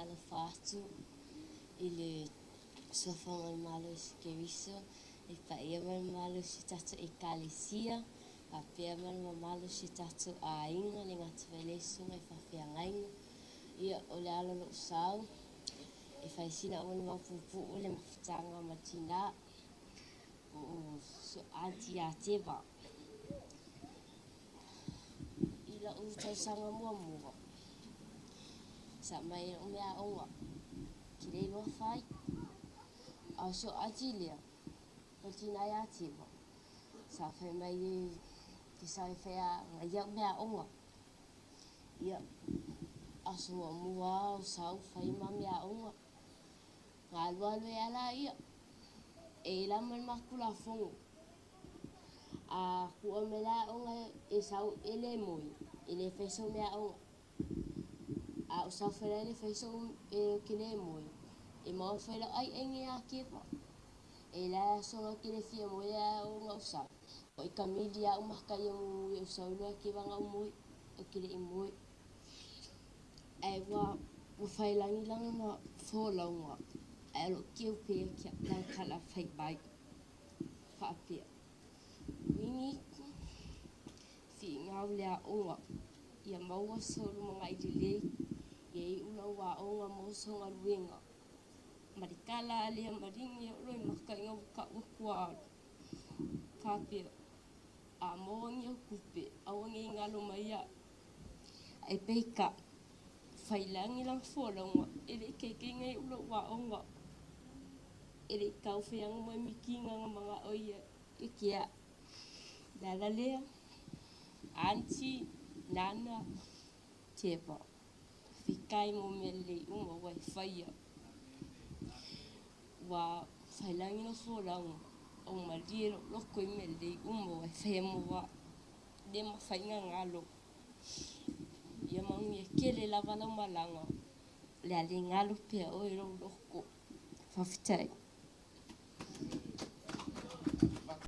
ala fatu ile sofanga malo skeriso e paia malo si tatu e kalesia a pia malo si tatu a inga le ngata velesu ngai fafiangainga ia ole ala lo sau e fai sina ona mapupu ole mafutanga matina o so anti ateva ila uta sanga mua sa mai o mea onga kire lo fai a so ajilia o tina ya ateva sa fai mai ki sai fai a ia mea onga ia aso mua o sau fai ma mea onga ngalo alo ala ia e la man makula fongo a ku o mela onga e sau ele moi ele feso mea onga a o sau fai ele feso e kile moi e mau fai la ai engi a kipa e la songa kile fia moi a onga o sau o i kamilia o makai o sau lo kipa nga o moi o kile i moi e wa o fai langi langa ma fola unga e lo kiu pe kia lang kala fai bai whaapea wingi fi ngau lea onga ia maua solu mga idile ia i ula wa onga mausonga luenga marikala alia maringi o loi maka inga waka wakua whaapea a moangi o kupe awangi ingalo maia ai peika whailangi lang fola unga ele keke ngai ula wa onga ele kau whianga mai mikinga nga mga oia ikia dala lea anti nana tepa fikai mo mele uma wai whaia wa whailangi no wholanga o mariero loko I mele uma wai whaia mo wa lema whainga ngalo ia maungi e kele lava lau malanga le ale ngalo pia oiro loko whawhitai